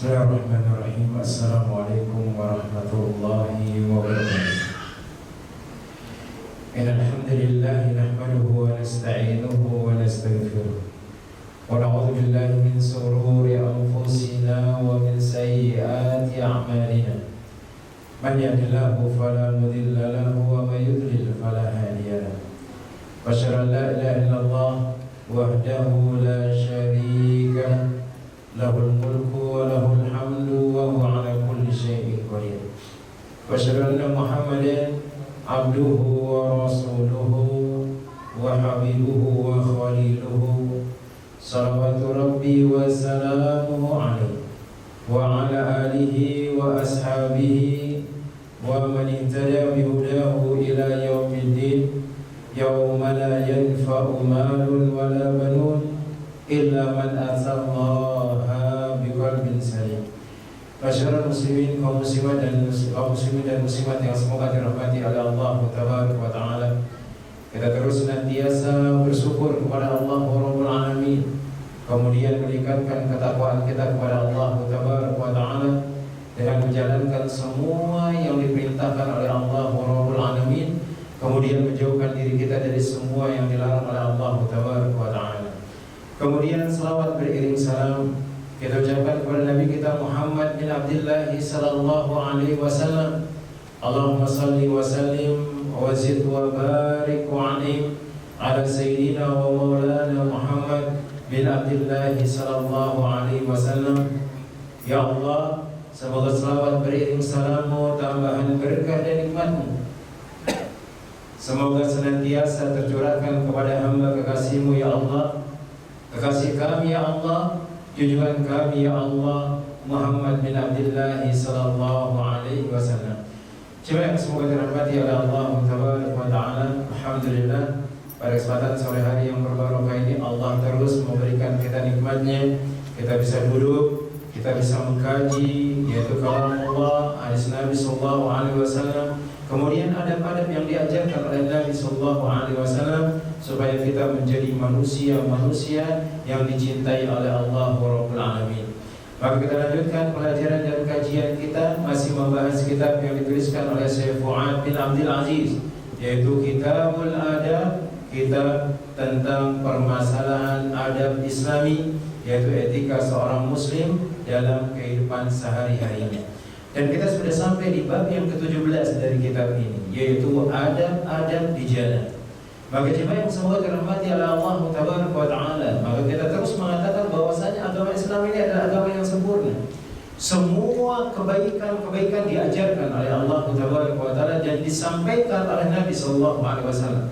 Bismillahirrahmanirrahim. Assalamualaikum warahmatullahi wabarakatuh. Innal hamdalillah nahmaduhu wa nasta'inuhu wa nastaghfiruh wa na'udzu billahi min shururi anfusina wa min sayyiati a'malina. Man yahdihillahu fala mudilla lahu wa may yudlil fala hadiya lahu. Wa asyhadu an la ilaha illallah wahdahu la syarika lahu al-mulku wa lahu al-hamdu wa huwa ala kulli syai'in qadir. Wa asyhadu anna Muhammadan abduhu wa rasuluhu wa habibuhu wa khaliluhu salawatu rabbi wa salamuhu alaihi wa ala alihi wa ashabihi wa man ihtada bihudahu ila yaumiddin yauma la yanfa'u malun wa la banun illa man atallaha biqalbin salim. Masyarakat muslimin, kaum muslimat dan muslimat yang semoga dirahmati oleh Allah Tabaraka wa Ta'ala. Kita terus senantiasa bersyukur kepada Allah Rabbul Alamin, kemudian meningkatkan ketakwaan kita kepada Allah Tabaraka wa Ta'ala dengan menjalankan semua yang diperintahkan oleh Allah Rabbul Alamin, kemudian menjauhkan diri kita dari semua yang dilarang oleh Allah Tabaraka wa Ta'ala. Kemudian salawat beriring salam kita ucapkan kepada Nabi kita Muhammad bin Abdullah sallallahu alaihi wasallam. Allahumma salli wa sallim wa zid wa barik wa anim ala sayyidina wa maulana Muhammad bin Abdullah sallallahu alaihi wasallam. Ya Allah, semoga salawat beriring salammu, tambahan berkah dan nikmatmu semoga senantiasa tercurahkan kepada hamba kekasihmu ya Allah, kekasih kami ya Allah, junjungan kami ya Allah, Muhammad bin Abdullah sallallahu alaihi wasallam. Jemaah semoga dirahmati oleh Allah Tabaraka wa Ta'ala. Alhamdulillah, pada kesempatan sore hari yang berbarokah ini Allah terus memberikan kita nikmatnya. Kita bisa duduk, kita bisa mengkaji yaitu kalam Allah, hadis Nabi sallallahu alaihi wasallam. Kemudian adab-adab yang diajarkan oleh Nabi sallallahu alaihi wasallam supaya kita menjadi manusia yang dicintai oleh Allah Rabbul Alamin. Maka kita lanjutkan pelajaran dan kajian kita masih membahas kitab yang dituliskan oleh Syekh Fuad bin Abdul Aziz, yaitu Kitabul Adab, kitab tentang permasalahan adab Islami, yaitu etika seorang muslim dalam kehidupan sehari-harinya. Dan kita sudah sampai di bab yang ke-17 dari kitab ini, yaitu adab-adab di jalan. Maka jemaah yang semoga dirahmati oleh Allah Tabaraka wa Ta'ala, maka kita terus mengatakan bahwasanya agama Islam ini adalah agama yang sempurna. Semua kebaikan diajarkan oleh Allah Tabaraka wa Ta'ala dan disampaikan oleh Nabi sallallahu alaihi wasallam.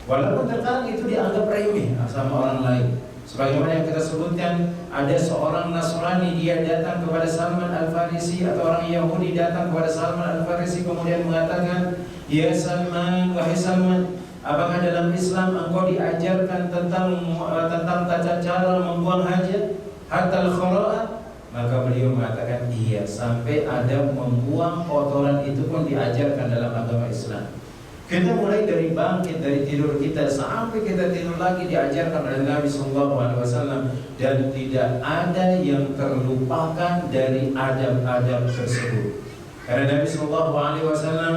Walaupun terkadang itu dianggap remeh sama orang lain. Sebagaimana yang kita sebutkan, ada seorang Nasrani, dia datang kepada Salman Al-Farisi, atau orang Yahudi datang kepada Salman Al-Farisi kemudian mengatakan, "Ya Salman, wahai Salman, apakah dalam Islam engkau diajarkan tentang tata cara membuang hajat, hatta al-khura'at?" Maka beliau mengatakan, iya, sampai ada membuang kotoran itu pun diajarkan dalam agama Islam. Kita mulai dari bangkit dari tidur kita sampai kita tidur lagi diajarkan oleh Nabi sallallahu alaihi wasallam, dan tidak ada yang terlupakan dari adab-adab tersebut. Karena Nabi sallallahu alaihi wasallam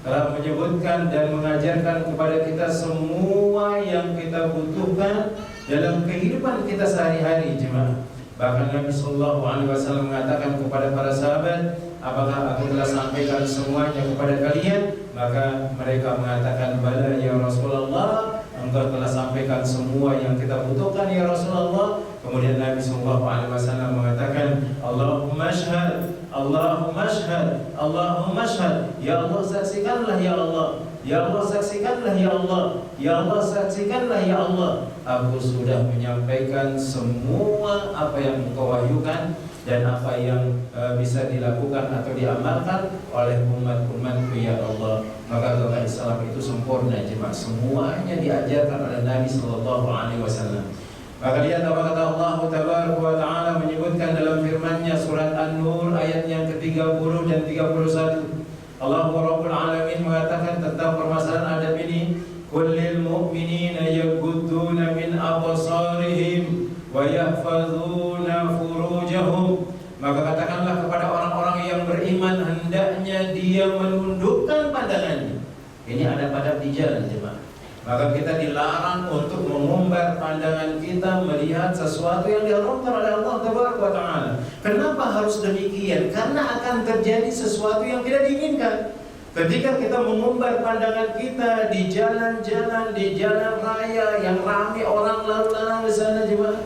telah menyebutkan dan mengajarkan kepada kita semua yang kita butuhkan dalam kehidupan kita sehari-hari, jemaah. Bahkan Nabi sallallahu alaihi wasallam mengatakan kepada para sahabat, "Apakah aku telah sampaikan semuanya kepada kalian?" Maka mereka mengatakan, "Bala ya Rasulullah, engkau telah sampaikan semua yang kita butuhkan ya Rasulullah." Kemudian Nabi sallallahu alaihi wasallam mengatakan, "Allahumma syhad, Allahumma syhad, Allahumma syhad." Ya Allah, saksikanlah ya Allah. Ya Allah, saksikanlah ya Allah. Ya Allah, saksikanlah ya Allah. Aku sudah menyampaikan semua apa yang engkau wahyukan dan apa yang bisa dilakukan atau diamalkan oleh umat-umatku ya Allah. Maka agama Islam itu sempurna, jemaah. Semuanya diajarkan oleh Nabi sallallahu alaihi wasallam. Maka lihat apa kata Allah Tabaraka wa Ta'ala menyebutkan dalam firman-Nya surat An-Nur ayat yang ke-30 dan 31. Allah Rabbul Alamin mengatakan tentang permasalahan adab ini, "Kullil mu'minina yaghudduna min absarihim wa yahfazuna furujahum." Maka katakan Ini adab-adab di jalan jemaah. Maka kita dilarang untuk mengumbar pandangan kita melihat sesuatu yang diharamkan oleh Allah Taala. Kenapa harus demikian? Karena akan terjadi sesuatu yang tidak diinginkan. Ketika kita mengumbar pandangan kita di jalan-jalan, di jalan raya yang ramai orang lalu lalang di sana jemaah,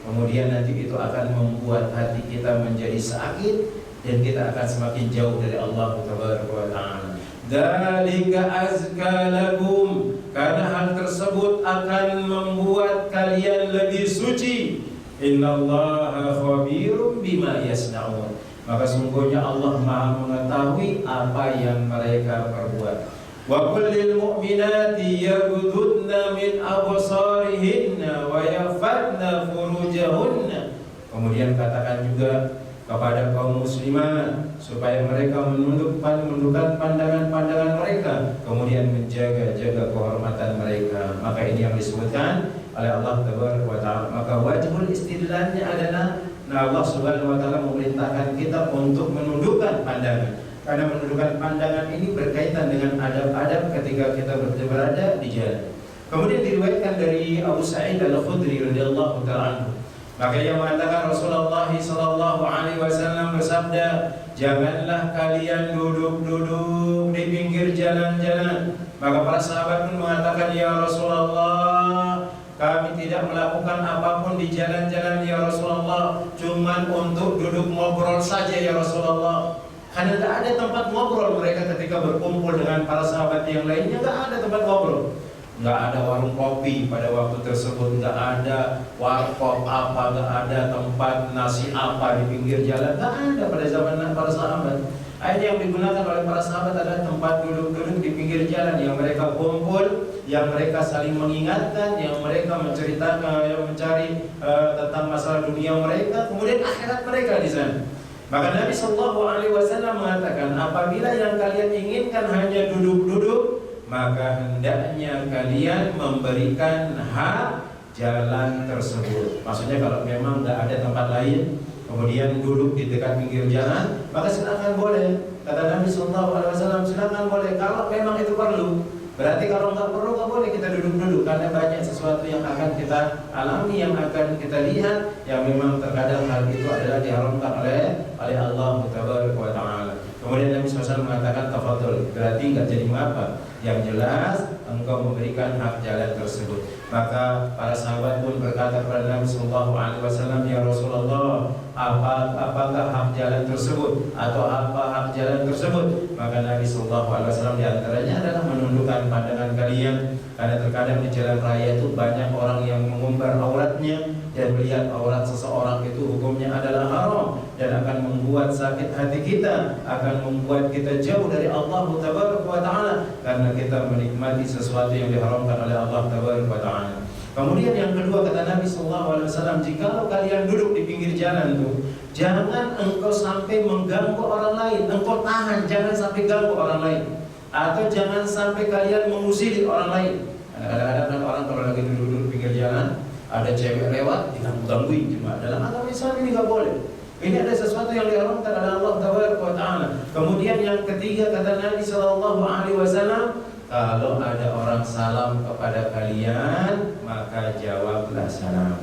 kemudian nanti itu akan membuat hati kita menjadi sakit dan kita akan semakin jauh dari Allah Taala. Dzalika azka lakum, karena hal tersebut akan membuat kalian lebih suci. Innallaha khabirum bima yasnaun, maka sungguhnya Allah Maha mengetahui apa yang mereka perbuat. Wa qul lil mu'minati yaghuddna min absarihinna wa yahfazna furujahunna. Kemudian katakan juga kepada kaum muslimat supaya mereka menundukkan pandangan-pandangan mereka, kemudian menjaga kehormatan mereka. Maka ini yang disebutkan oleh Allah Taala. Maka wajibul istidlalnya adalah Allah Subhanahu wa taala memerintahkan kita untuk menundukkan pandangan. Karena menundukkan pandangan ini berkaitan dengan adab-adab ketika kita berada di jalan. Kemudian diriwayatkan dari Abu Sa'id Al-Khudri radhiyallahu ta'ala anhu, maka yang mengatakan Rasulullah sallallahu alaihi wasallam bersabda, janganlah kalian duduk-duduk di pinggir jalan-jalan. Maka para sahabat pun mengatakan, ya Rasulullah, kami tidak melakukan apapun di jalan-jalan ya Rasulullah, cuman untuk duduk ngobrol saja ya Rasulullah. Karena tidak ada tempat ngobrol mereka ketika berkumpul dengan para sahabat yang lainnya, tidak ada tempat ngobrol. Nggak ada warung kopi pada waktu tersebut, nggak ada warkop apa, nggak ada tempat nasi apa di pinggir jalan, nggak ada pada zaman para sahabat. Akhirnya yang digunakan oleh para sahabat adalah tempat duduk-duduk di pinggir jalan yang mereka kumpul, yang mereka saling mengingatkan, yang mereka menceritakan, yang mencari tentang masalah dunia mereka, kemudian akhirat mereka di sana. Maka Nabi Shallallahu Alaihi Wasallam mengatakan, apabila yang kalian inginkan hanya duduk-duduk, maka hendaknya kalian memberikan hak jalan tersebut. Maksudnya kalau memang tidak ada tempat lain, kemudian duduk di dekat pinggir jalan, maka silakan boleh. Kata Nabi Sallallahu Alaihi Wasallam, silakan boleh. Kalau memang itu perlu. Berarti kalau nggak perlu nggak boleh kita duduk-duduk, karena banyak sesuatu yang akan kita alami, yang akan kita lihat, yang memang terkadang hal itu adalah diharamkan oleh Allah Taala. Kemudian Nabi SAW mengatakan tafadhol, berarti nggak jadi mengapa. Yang jelas engkau memberikan hak jalan tersebut. Maka para sahabat pun berkata kepada Nabi Sallallahu Alaihi Wasallam, ya Rasulullah, apakah hak jalan tersebut atau apa hak jalan tersebut? Maka Nabi Sallallahu Alaihi Wasallam diantaranya adalah menundukkan pandangan kalian, karena terkadang di jalan raya itu banyak orang yang mengumbar auratnya, dan melihat aurat seseorang itu hukumnya adalah haram dan akan membuat sakit hati kita, akan membuat kita jauh dari Allah Taala, karena kita menikmati sesuatu yang diharamkan oleh Allah Taala. Kemudian yang kedua kata Nabi Sallallahu Alaihi Wasallam, jikalau kalian duduk di pinggir jalan tuh, jangan engkau sampai mengganggu orang lain, engkau tahan, jangan sampai ganggu orang lain, atau jangan sampai kalian mengusiri orang lain. Kadang-kadang kan orang kalau lagi duduk di pinggir jalan, ada cewek lewat, diganggu-gangguin. Cuma dalam agama Islam ini nggak boleh. Ini ada sesuatu yang diharamkan oleh Allah Taala. Kemudian yang ketiga kata Nabi Sallallahu Alaihi Wasallam, kalau ada orang salam kepada kalian, maka jawablah salam.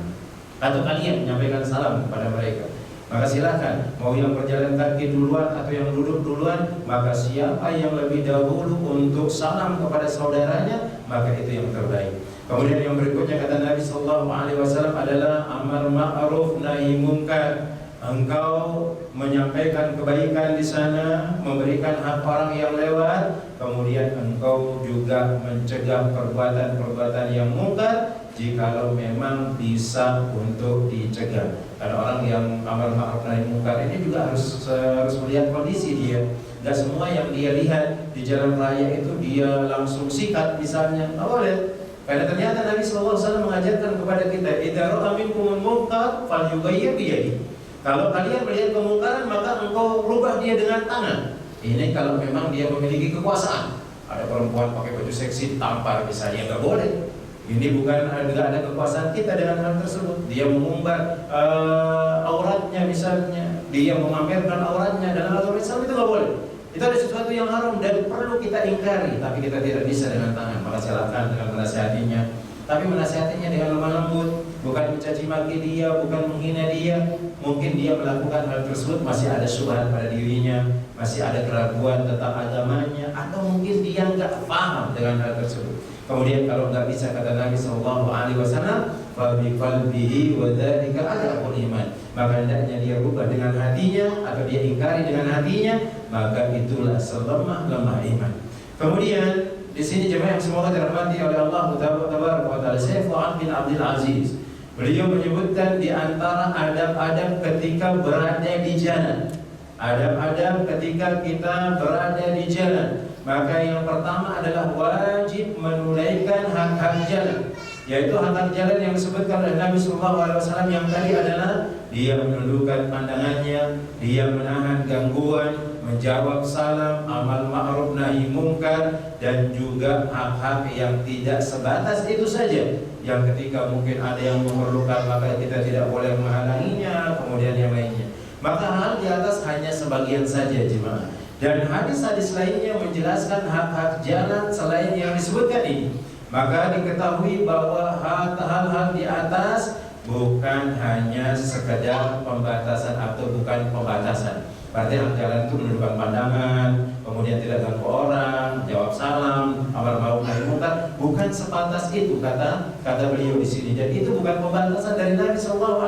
Atau kalian menyampaikan salam kepada mereka, maka silakan. Mau yang berjalan kaki duluan atau yang duduk duluan, maka siapa yang lebih dahulu untuk salam kepada saudaranya, maka itu yang terbaik. Kemudian yang berikutnya kata Nabi Sallallahu Alaihi Wasallam adalah amar ma'ruf nahi munkar. Engkau menyampaikan kebaikan di sana, memberikan hak orang yang lewat, kemudian engkau juga mencegah perbuatan-perbuatan yang mungkar jikalau memang bisa untuk dicegah. Karena orang yang amar ma'ruf nahi munkar ini juga harus melihat kondisi dia. Gak semua yang dia lihat di jalan raya itu dia langsung sikat misalnya, nggak boleh. Karena ternyata Nabi SAW mengajarkan kepada kita, idza ra'a minkumul munkar falyughayyir biyadihi. Kalau kalian melihat kemungkaran, maka engkau rubah dia dengan tangan. Ini kalau memang dia memiliki kekuasaan. Ada perempuan pakai baju seksi tampar misalnya, nggak boleh. Ini bukan nggak ada kekuasaan kita dengan hal tersebut. Dia mengumbar auratnya misalnya, dia memamerkan auratnya, dalam agama Islam itu nggak boleh. Itu ada sesuatu yang haram dan perlu kita ingkari, tapi kita tidak bisa dengan tangan. Maka silakan dengan menasihatinya, tapi menasihatinya dengan lemah lembut, bukan mencaci maki dia, bukan menghina dia. Mungkin dia melakukan hal tersebut masih ada syubhat pada dirinya, masih ada keraguan tentang agamanya, atau mungkin dia nggak paham dengan hal tersebut. Kemudian kalau nggak bisa, kata Nabi SAW, fa bi qalbihi wa dzalika adaqul iman. Maka hendaknya dia rubah dengan hatinya atau dia ingkari dengan hatinya, maka itulah selemah-lemah iman. Kemudian di sini jemaah yang semoga dirahmati oleh Allah Tabaraka wa Taala, Syekh Fuad bin Abdul Aziz, beliau menyebutkan di antara adab-adab ketika berada di jalan. Adab-adab ketika kita berada di jalan, maka yang pertama adalah wajib menunaikan hak-hak jalan, yaitu hak-hak jalan yang disebutkan oleh Nabi SAW yang tadi adalah dia menundukkan pandangannya, dia menahan gangguan, menjawab salam, amal ma'ruf nahi mungkar, dan juga hak-hak yang tidak sebatas itu saja, yang ketika mungkin ada yang memerlukan maka kita tidak boleh menghalanginya, kemudian yang lainnya. Maka hal di atas hanya sebagian saja jemaah. Dan hadis-hadis lainnya menjelaskan hak-hak jalan selain yang disebutkan ini. Maka diketahui bahwa hal-hal di atas bukan hanya sekedar pembatasan atau bukan pembatasan. Berarti hak jalan itu menundukkan pandangan, kemudian tidak ganggu orang, jawab salam, amar ma'ruf nahi munkar. Bukan sebatas itu kata beliau di sini. Dan itu bukan pembatasan dari Nabi SAW.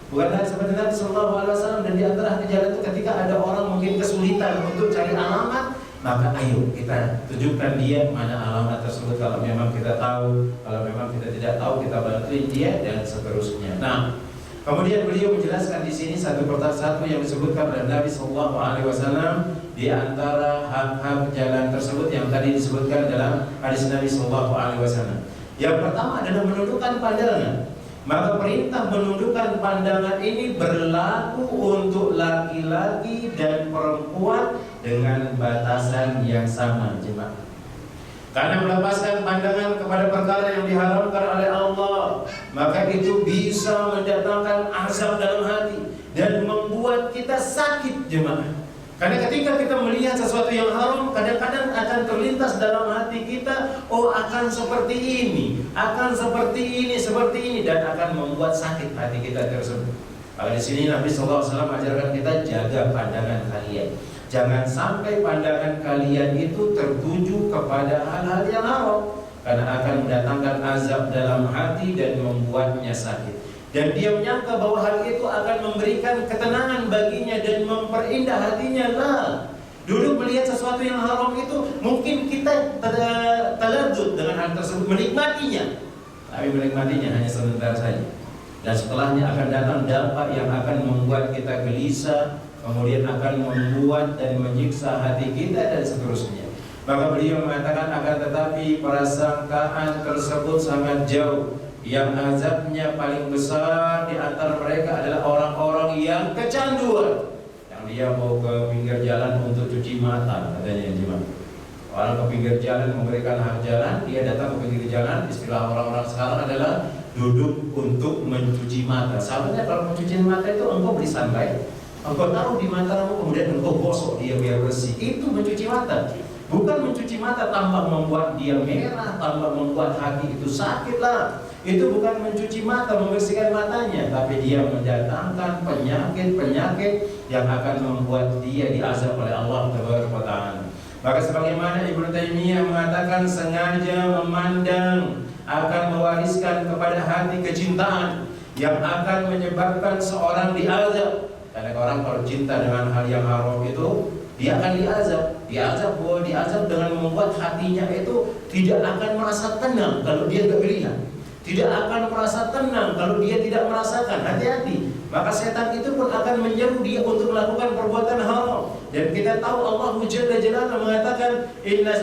Bukan seperti Nabi SAW. Dan di antara hak jalan itu ketika ada orang mungkin kesulitan untuk cari alamat, maka ayo kita tunjukkan dia mana alamat tersebut. Kalau memang kita tahu, kalau memang kita tidak tahu, kita bantuin dia dan seterusnya. Nah, kemudian beliau menjelaskan di sini satu persatu yang disebutkan oleh Nabi SAW di antara hak-hak jalan tersebut yang tadi disebutkan dalam hadis Nabi SAW. Yang pertama adalah menundukkan pandangan. Maka perintah menundukkan pandangan ini berlaku untuk laki-laki dan perempuan dengan batasan yang sama, jemaah. Karena melepaskan pandangan kepada perkara yang diharamkan oleh Allah, maka itu bisa mendatangkan azab dalam hati dan membuat kita sakit, jemaah. Karena ketika kita melihat sesuatu yang haram, kadang-kadang akan terlintas dalam hati kita, oh akan seperti ini, akan seperti ini, dan akan membuat sakit hati kita tersebut. Maka di sini Nabi SAW mengajarkan kita jaga pandangan kalian. Jangan sampai pandangan kalian itu tertuju kepada hal-hal yang haram, karena akan mendatangkan azab dalam hati dan membuatnya sakit. Dan dia menyangka bahwa hal itu akan memberikan ketenangan baginya dan memperindah hatinya. Lah, dulu melihat sesuatu yang haram itu mungkin kita terladut dengan hal tersebut, menikmatinya, tapi menikmatinya hanya sebentar saja. Dan setelahnya akan datang dampak yang akan membuat kita gelisah, kemudian akan membuat dan menyiksa hati kita dan seterusnya. Maka beliau mengatakan, akan tetapi prasangkaan tersebut sangat jauh. Yang azabnya paling besar di antara mereka adalah orang-orang yang kecanduan, yang dia mau ke pinggir jalan untuk cuci mata, katanya jemaah. Orang ke pinggir jalan memberikan hak jalan, dia datang ke pinggir jalan. Istilah orang-orang sekarang adalah duduk untuk mencuci mata. Sebenarnya kalau mencuci mata itu engkau beli sunlight, engkau taruh di matamu, kemudian engkau gosok dia biar bersih. Itu mencuci mata. Bukan mencuci mata tanpa membuat dia merah, tanpa membuat hati itu sakit lah. Itu bukan mencuci mata, membersihkan matanya, tapi dia mendatangkan penyakit-penyakit yang akan membuat dia diazab oleh Allah Taala. Maka sebagaimana Ibnu Taimiyah mengatakan, sengaja memandang akan mewariskan kepada hati kecintaan yang akan menyebabkan seorang diazab. Karena orang kalau cinta dengan hal yang haram itu, dia akan diazab dengan membuat hatinya itu tidak akan merasa tenang kalau dia tidak melihat, tidak akan merasa tenang kalau dia tidak merasakan. Hati-hati, maka setan itu pun akan menyeru dia untuk melakukan perbuatan haram. Dan kita tahu Allah Jalla Jalaluhu mengatakan, inna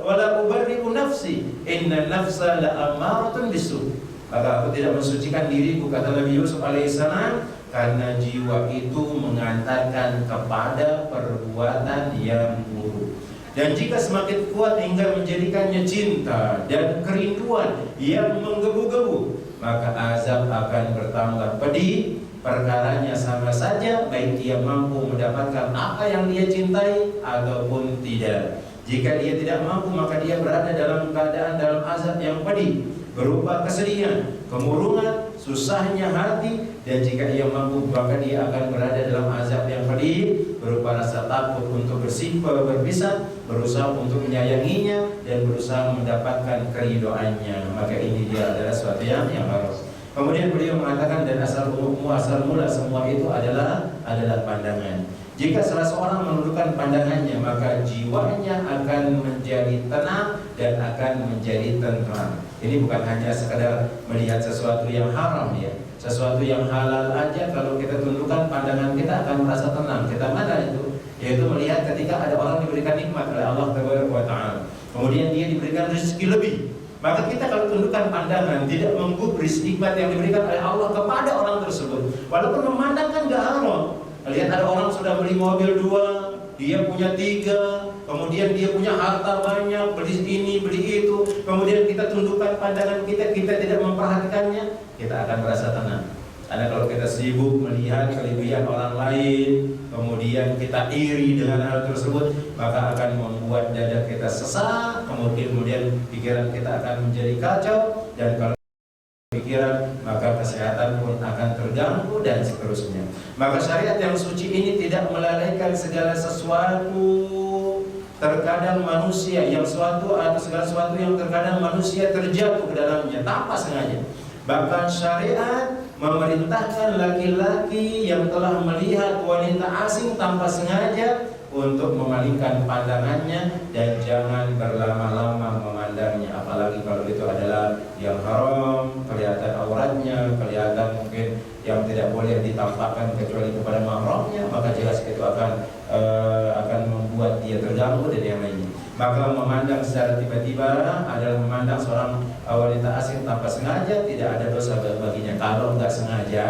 wala ubarri'u nafsi inna nafsa la ammaratun bisu. Maka aku tidak mensucikan diriku, kata Nabi Yusuf alaihissalam, karena jiwa itu mengantarkan kepada perbuatan yang buruk. Dan jika semakin kuat hingga menjadikannya cinta dan kerinduan yang menggebu-gebu, maka azab akan bertambah pedih. Perkaranya sama saja, baik dia mampu mendapatkan apa yang dia cintai ataupun tidak. Jika dia tidak mampu, maka dia berada dalam keadaan dalam azab yang pedih, berupa kesedihan, kemurungan, susahnya hati. Dan jika ia mampu, maka dia akan berada dalam azab yang pedih, berupa rasa takut untuk berpisah, berusaha untuk menyayanginya, dan berusaha mendapatkan keridoannya. Maka ini dia adalah suatu yang harus. Kemudian beliau mengatakan, dan asal mula semua itu adalah pandangan. Jika salah seorang menundukkan pandangannya, maka jiwanya akan menjadi tenang dan akan menjadi tentram. Ini bukan hanya sekadar melihat sesuatu yang haram ya, sesuatu yang halal aja kalau kita tundukkan pandangan kita akan merasa tenang. Kita mana itu? Yaitu melihat ketika ada orang diberikan nikmat oleh Allah Taala, kemudian dia diberikan rezeki lebih. Maka kita kalau tundukkan pandangan, tidak menggubris nikmat yang diberikan oleh Allah kepada orang tersebut, walaupun memandangkan gak haram. Lihat ada orang sudah beli mobil 2, dia punya 3, kemudian dia punya harta banyak, beli ini, beli itu. Kemudian kita tundukkan pandangan kita tidak memperhatikannya, kita akan merasa tenang. Karena kalau kita sibuk melihat kelebihan orang lain, kemudian kita iri dengan hal tersebut, maka akan membuat dada kita sesak, kemudian pikiran kita akan menjadi kacau, dan kalau pikiran, maka kesehatan pun akan terganggu dan seterusnya. Maka syariat yang suci ini tidak melalaikan segala sesuatu. Terkadang manusia yang suatu atau segala sesuatu yang terkadang manusia terjatuh ke dalamnya tanpa sengaja. Bahkan syariat memerintahkan laki-laki yang telah melihat wanita asing tanpa sengaja untuk memalingkan pandangannya dan jangan berlama-lama memandangnya, apalagi kalau itu adalah yang haram, kelihatan auratnya, kelihatan mungkin yang tidak boleh ditampakkan kecuali kepada mahramnya, maka jelas itu akan membuat dia terganggu dan yang lainnya. Maka memandang secara tiba-tiba adalah memandang seorang wanita asing tanpa sengaja, tidak ada dosa baginya. Kalau nggak sengaja,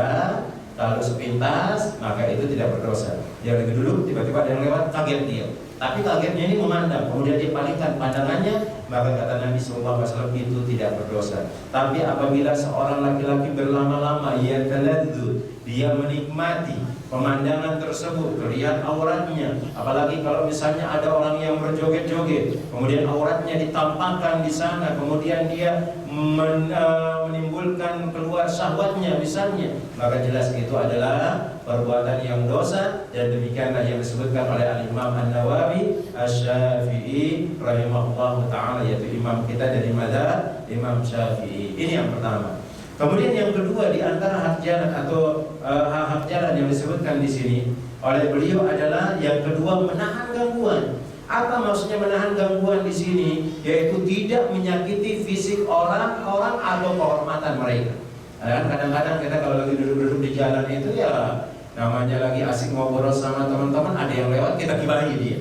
kalau sepintas, maka itu tidak berdosa. Dia lagi duduk, tiba-tiba ada yang lewat, kaget dia. Tapi kagetnya ini memandang, kemudian dia palingkan pandangannya, maka kata Nabi SAW itu tidak berdosa. Tapi apabila seorang laki-laki berlama-lama, ia taladdu, dia menikmati pemandangan tersebut, terlihat auratnya, apalagi kalau misalnya ada orang yang berjoget-joget, kemudian auratnya ditampakkan di sana, kemudian dia menimbulkan keluar syahwatnya misalnya, maka jelas itu adalah perbuatan yang dosa. Dan demikianlah yang disebutkan oleh Al-Imam An-Nawawi Asy-Syafi'i rahimahullah ta'ala, yaitu imam kita dari mazhab Imam Syafi'i. Ini yang pertama. Kemudian yang kedua, di antara hak jalan atau hak jalan yang disebutkan di sini oleh beliau adalah yang kedua, menahan gangguan. Apa maksudnya menahan gangguan di sini? Yaitu tidak menyakiti fisik orang atau kehormatan mereka. Kadang-kadang kita kalau lagi duduk-duduk di jalan itu ya namanya lagi asik ngobrol sama teman-teman, ada yang lewat kita gibahi dia.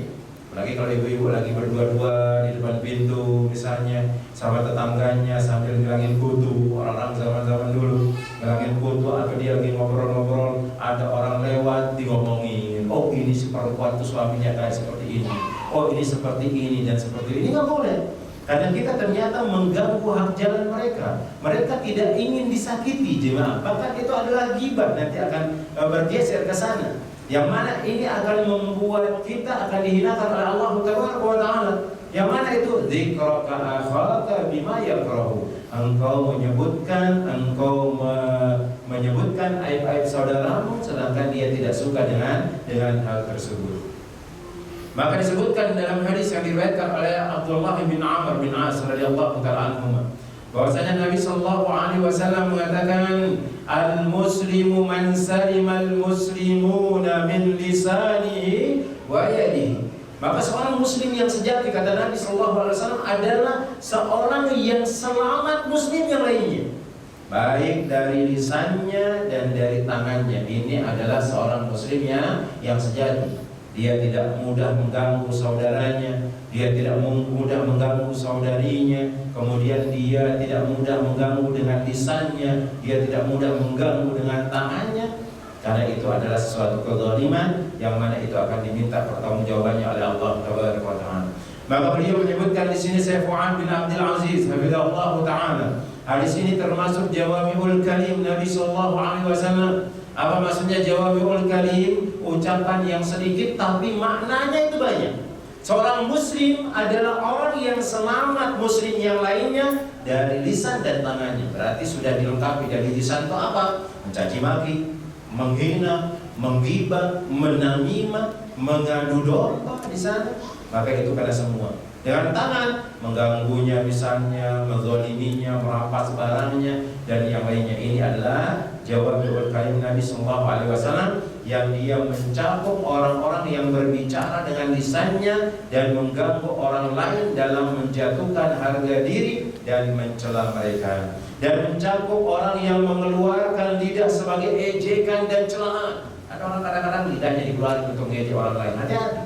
Apalagi kalau ibu-ibu lagi berdua-dua di depan pintu misalnya sama tetangganya sambil ngilangin kutu. Orang-orang zaman-zaman dulu ngilangin kutu, atau dia lagi ngobrol-ngobrol, ada orang lewat digomongin, oh ini si perempuan tuh suaminya kayak seperti ini, oh ini seperti ini dan seperti ini. Nggak boleh, karena kita ternyata mengganggu hak jalan mereka. Mereka tidak ingin disakiti jemaah, bahkan itu adalah ghibah, nanti akan bergeser ke sana, yang mana ini akan membuat kita akan dihinakan oleh Allah Taala. Yang mana itu? Dzikraka akhaka bima yakrahu. Engkau menyebutkan aib-aib saudaramu sedangkan dia tidak suka dengan hal tersebut. Maka disebutkan dalam hadis yang diriwayatkan oleh Abdullah bin Amr bin As radhiyallahu ta'ala anhuma, bahwasanya Nabi sallallahu alaihi wasallam mengatakan, al-muslimu man salima al-muslimuna min lisanihi wa yadihi. Maka seorang muslim yang sejati, kata Nabi sallallahu alaihi wasallam, adalah seorang yang selamat muslim yang lainnya, baik dari lisannya dan dari tangannya. Ini adalah seorang muslim yang sejati. Dia tidak mudah mengganggu saudaranya, dia tidak mudah mengganggu saudarinya, kemudian dia tidak mudah mengganggu dengan lisannya, dia tidak mudah mengganggu dengan tangannya, karena itu adalah sesuatu kezaliman yang mana itu akan diminta pertanggungjawabannya oleh Allah Taala. Maka beliau menyebutkan di sini Syekh Fuad bin Abdul Aziz hafizahullah taala, hadis ini termasuk jawami'ul kalim Nabi sallallahu alaihi wasallam. Apa maksudnya jawami'ul kalim? Ucapan yang sedikit tapi maknanya itu banyak. Seorang muslim adalah orang yang selamat muslim yang lainnya dari lisan dan tangannya. Berarti sudah dilengkapi. Dari lisan itu apa? Mencaci maki, menghina, menggibah, menamimah, mengadu domba di sana. Maka itu pada semua. Dengan tangan mengganggunya misalnya, menzaliminya, merampas barangnya dan yang lainnya. Ini adalah jawami'ul kalim Nabi sallallahu alaihi wasallam yang dia mencakup orang-orang yang berbicara dengan lisannya dan mengganggu orang lain dalam menjatuhkan harga diri dan mencela mereka, dan mencakup orang yang mengeluarkan lidah sebagai ejekan dan celaan. Ada orang kadang-kadang lidahnya dikeluarkan untuk mengejek orang lain. Hati-hati.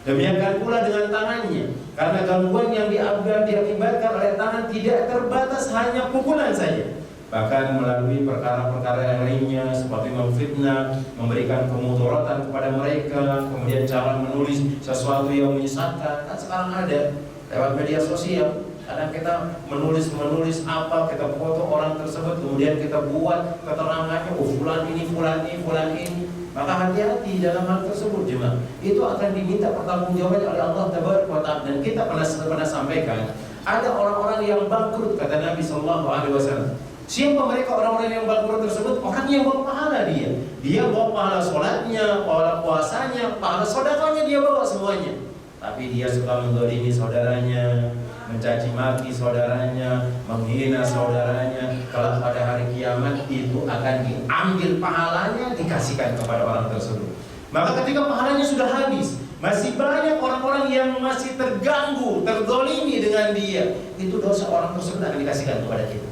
Demikian pula dengan tangannya, karena gangguan yang diakibatkan oleh tangan tidak terbatas hanya pukulan saja, bahkan melalui perkara-perkara yang lainnya seperti memfitnah, memberikan kemudaratan kepada mereka, kemudian cara menulis sesuatu yang menyesatkan. Kan sekarang ada lewat media sosial, kadang kita menulis apa, kita foto orang tersebut, kemudian kita buat keterangannya, fulan ini, fulan ini, fulan ini. Maka hati-hati dalam hal tersebut jemaah. Itu akan diminta pertanggungjawaban oleh Allah Tabaraka wa Ta'ala. Dan kita pernah sampaikan, ada orang-orang yang bangkrut kata Nabi sallallahu alaihi wasallam. Siapa mereka orang-orang yang bangkrut tersebut? Orang yang bawa pahala dia. Dia bawa pahala sholatnya, pahala puasanya, pahala sedekahnya dia bawa semuanya. Tapi dia suka menzalimi saudaranya, mencaci maki saudaranya, menghina saudaranya. Kalau pada hari kiamat itu akan diambil pahalanya, dikasihkan kepada orang tersebut. Maka ketika pahalanya sudah habis, masih banyak orang-orang yang masih terganggu, terzalimi dengan dia. Itu dosa orang tersebut akan dikasihkan kepada kita.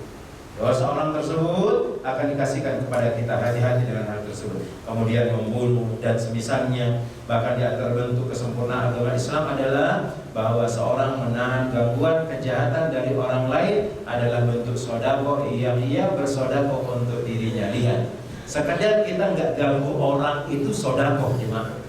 Dosa orang tersebut akan dikasihkan kepada kita. Hati-hati dengan hal tersebut. Kemudian membunuh dan semisalnya. Bahkan di antara bentuk kesempurnaan agama Islam adalah bahwa seorang menahan gangguan kejahatan dari orang lain adalah bentuk sedekah yang ia bersedekah untuk dirinya. Lihat, sekedar kita nggak ganggu orang itu sedekah, jemaah.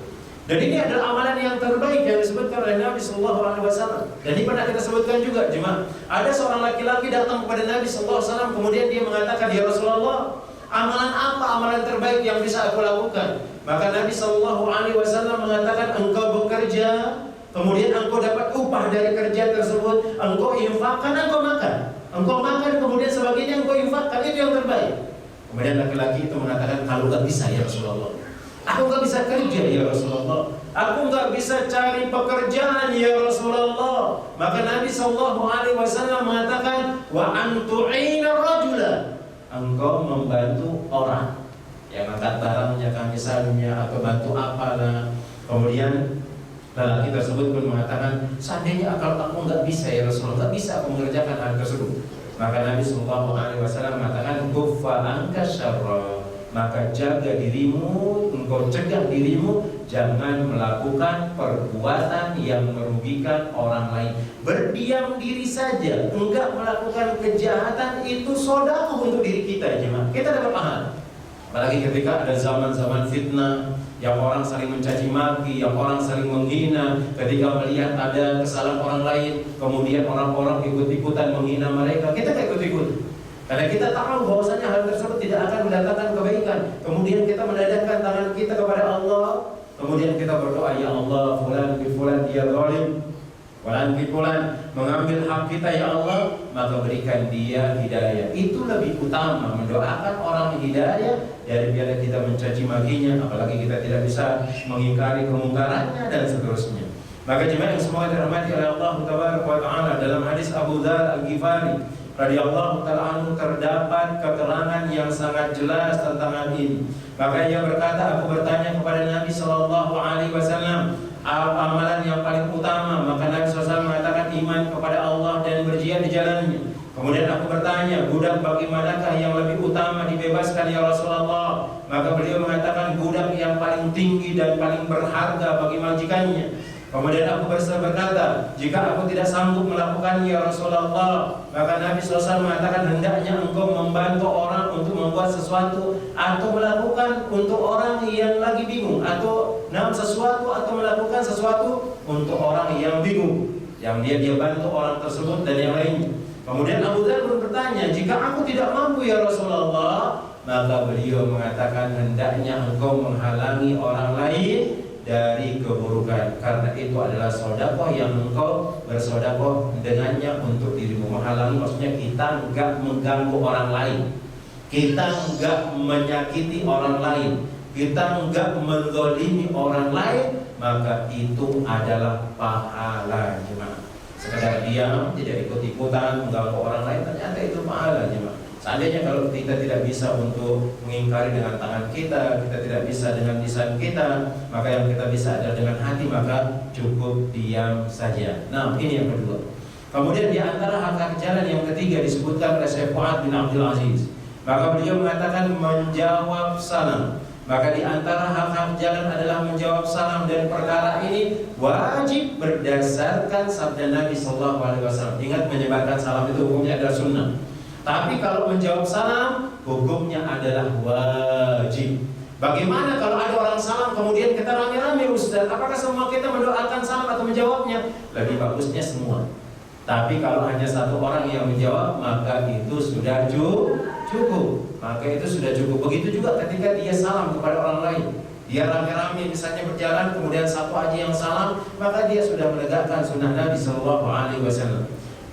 Dan ini adalah amalan yang terbaik yang disebutkan oleh Nabi sallallahu alaihi wasallam. Dan ini pernah kita sebutkan juga, jemaah. Ada seorang laki-laki datang kepada Nabi sallallahu alaihi wasallam, kemudian dia mengatakan, "Ya Rasulullah, amalan apa amalan terbaik yang bisa aku lakukan?" Maka Nabi sallallahu alaihi wasallam mengatakan, "Engkau bekerja, kemudian engkau dapat upah dari kerja tersebut, engkau infakkan, engkau makan. Engkau makan, kemudian sebagainya engkau infakkan, itu yang terbaik." Kemudian laki-laki itu mengatakan, "Kalau enggak bisa ya Rasulullah, aku enggak bisa kerja ya Rasulullah, aku enggak bisa cari pekerjaan ya Rasulullah." Maka Nabi sallallahu alaihi wasallam mengatakan, "Wa antu'ina rajula." Engkau membantu orang yang angkat barangnya misalnya, atau bantu apalah. Kemudian lelaki tersebut pun mengatakan, "Seandainya kalau aku enggak bisa ya Rasulullah, enggak bisa aku mengerjakan hal tersebut." Maka Nabi sallallahu alaihi wasallam mengatakan, "Kuffa anka syarra." Maka jaga dirimu, engkau cegah dirimu jangan melakukan perbuatan yang merugikan orang lain. Berdiam diri saja, enggak melakukan kejahatan, itu sedekah untuk diri kita, jemaah. Kita dapat pahala. Apalagi ketika ada zaman-zaman fitnah, yang orang saling mencaci maki, yang orang saling menghina. Ketika melihat ada kesalahan orang lain, kemudian orang-orang ikut-ikutan menghina mereka, kita gak ikut-ikut. Karena kita tahu bahwasanya hal tersebut tidak akan mendatangkan kebaikan. Kemudian kita menadahkan tangan kita kepada Allah, kemudian kita berdoa, "Ya Allah, fulan bi fulan dia zalim, fulan bi fulan mengambil hak kita ya Allah, maka berikan dia hidayah." Itu lebih utama, mendoakan orang hidayah daripada kita mencaci makinya, apalagi kita tidak bisa mengingkari kemungkarannya dan seterusnya. Maka jemaah yang semoga dirahmati oleh Allah Tabaraka wa Ta'ala, dalam hadis Abu Dzar Al-Ghifari radhiyallahu ta'ala anhu terdapat keterangan yang sangat jelas tentang hal ini. Maka ia berkata, "Aku bertanya kepada Nabi sallallahu alaihi wasallam, amalan yang paling utama?" Maka Nabi sallallahu mengatakan, "Iman kepada Allah dan berjihad di jalannya." Kemudian aku bertanya, "Budak bagaimanakah yang lebih utama dibebaskan ya Rasulullah?" Maka beliau mengatakan, "Budak yang paling tinggi dan paling berharga bagi majikannya." Kemudian aku berkata, "Jika aku tidak sanggup melakukannya ya Rasulullah," maka Nabi SAW mengatakan, "Hendaknya engkau membantu orang untuk membuat sesuatu, atau melakukan untuk orang yang lagi bingung, atau sesuatu, atau melakukan sesuatu untuk orang yang bingung." yang dia bantu orang tersebut dan yang lainnya. Kemudian Abu Dzar pun bertanya, jika aku tidak mampu ya Rasulullah, maka beliau mengatakan hendaknya engkau menghalangi orang lain dari keburukan, karena itu adalah sedekah yang engkau bersedekah dengannya untuk dirimu. Menghalangi maksudnya kita enggak mengganggu orang lain, kita enggak menyakiti orang lain, kita enggak menzalimi orang lain, maka itu adalah pahala jemaah. Sekedar diam, tidak ikut-ikutan mengganggu orang lain, ternyata itu pahala jemaah. Seandainya kalau kita tidak bisa untuk mengingkari dengan tangan kita, kita tidak bisa dengan lisan kita, maka yang kita bisa adalah dengan hati, maka cukup diam saja. Nah, ini yang kedua. Kemudian di antara hak-hak jalan yang ketiga disebutkan oleh Syekh Fuad bin Abdul Aziz. Maka beliau mengatakan menjawab salam. Maka di antara hak-hak jalan adalah menjawab salam, dan perkara ini wajib berdasarkan sabda Nabi SAW. Ingat, menyebarkan salam itu hukumnya adalah sunnah. Tapi kalau menjawab salam, hukumnya adalah wajib. Bagaimana kalau ada orang salam kemudian kita rame-rame, Ustaz? Apakah semua kita mendoakan salam atau menjawabnya? Lebih bagusnya semua. Tapi kalau hanya satu orang yang menjawab, maka itu sudah cukup. Maka itu sudah cukup. Begitu juga ketika dia salam kepada orang lain. Dia rame-rame misalnya berjalan, kemudian satu aja yang salam, maka dia sudah menegakkan sunnah Nabi SAW.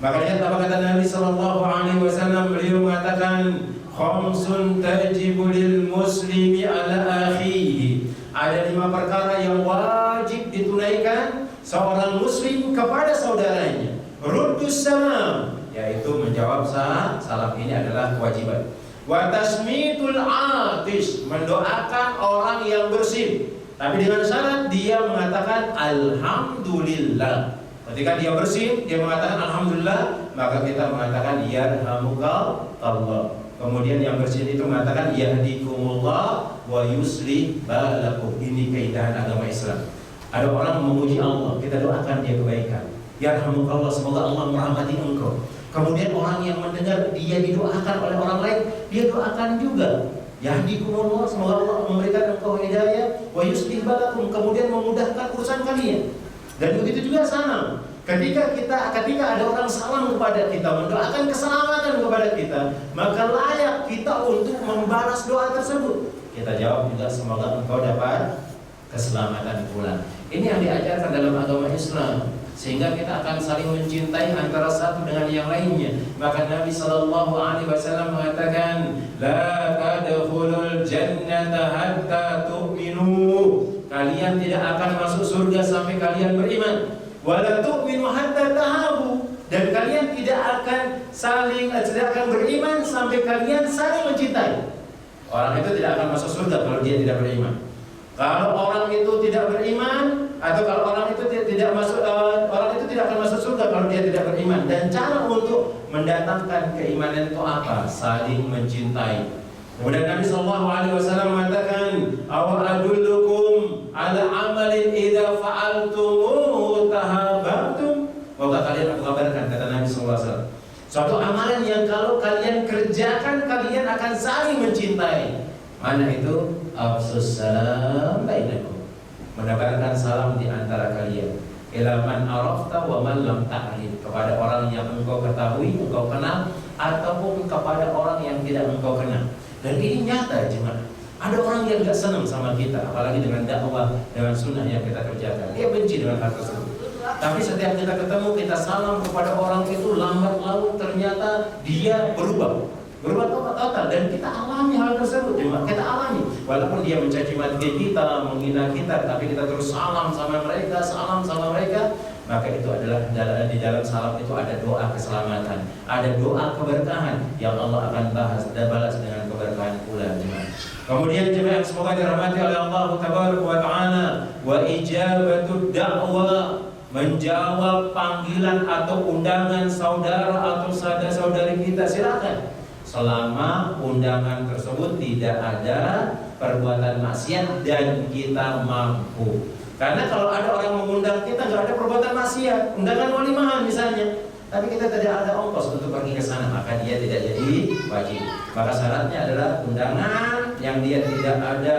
Maka lihat apa kata Nabi SAW. Beliau mengatakan, khamsun tajibu lil muslimi ala akhihi. Ada 5 perkara yang wajib ditunaikan seorang muslim kepada saudaranya. Ruddus salam, yaitu menjawab salam, ini adalah kewajiban. Wa tasmitul atish, mendoakan orang yang bersin, tapi dengan syarat dia mengatakan alhamdulillah. Ketika dia bersin, dia mengatakan alhamdulillah, maka kita mengatakan yarhamukallah. Kemudian yang bersin itu mengatakan yahdikumullah wa yuslih balakum. Ini keindahan agama Islam. Ada orang memuji Allah, kita doakan dia kebaikan. Yarhamukallah, semoga Allah merahmati engkau. Kemudian orang yang mendengar dia didoakan oleh orang lain, dia doakan juga. Yahdikumullah, semoga Allah memberikan engkau hidayah, wa yuslih balakum, kemudian memudahkan urusan kalian. Dan begitu juga salam. Ketika ada orang salam kepada kita, mendoakan keselamatan kepada kita, maka layak kita untuk membalas doa tersebut. Kita jawab juga, semoga engkau dapat keselamatan pula. Ini yang diajarkan dalam agama Islam, sehingga kita akan saling mencintai antara satu dengan yang lainnya. Maka Nabi SAW mengatakan, la tadkhulul jannata hatta tu'minu. Kalian tidak akan masuk surga sampai kalian beriman. Wala tu'minu hatta tahabu. Dan kalian tidak akan beriman sampai kalian saling mencintai. Orang itu tidak akan masuk surga kalau dia tidak beriman. Kalau orang itu tidak beriman, atau kalau orang itu tidak akan masuk surga kalau dia tidak beriman. Dan cara untuk mendatangkan keimanan itu apa? Saling mencintai. Kemudian Nabi SAW mengatakan, awa adullukum ala amalin idza fa'altumuhu tahabbtum. Maka kalian aku kabarkan, kata Nabi SAW, suatu amalan yang kalau kalian kerjakan, kalian akan saling mencintai. Mana itu? Afsus salam bainakum, menebarkan salam di antara kalian. Ila man arafta wa man lam ta'rif, kepada orang yang engkau ketahui, engkau kenal, ataupun kepada orang yang tidak engkau kenal. Dan ini nyata jemaah. Ada orang yang gak senang sama kita, apalagi dengan dakwah, dengan sunnah yang kita kerjakan. Dia benci dengan hal tersebut. Tapi setiap kita ketemu, kita salam kepada orang itu, lambat laun ternyata dia berubah total. Dan kita alami hal tersebut jemaah. Kita alami. Walaupun dia mencaci maki kita, menghina kita, tapi kita terus salam sama mereka. Maka itu adalah di dalam salam itu ada doa keselamatan, ada doa keberkahan yang Allah akan balas dengan keberkahan pula jemaah. Kemudian jemaah semoga dirahmati oleh Allah Tabaraka wa Ta'ala, wa ijabatud da'wah, menjawab panggilan atau undangan saudara atau saudari kita, silakan. Selama undangan tersebut tidak ada perbuatan maksiat dan kita mampu. Karena kalau ada orang mengundang kita nggak ada perbuatan maksiat, undangan walimahan misalnya, tapi kita tidak ada ongkos untuk pergi ke sana, maka dia tidak jadi wajib. Maka syaratnya adalah undangan yang dia tidak ada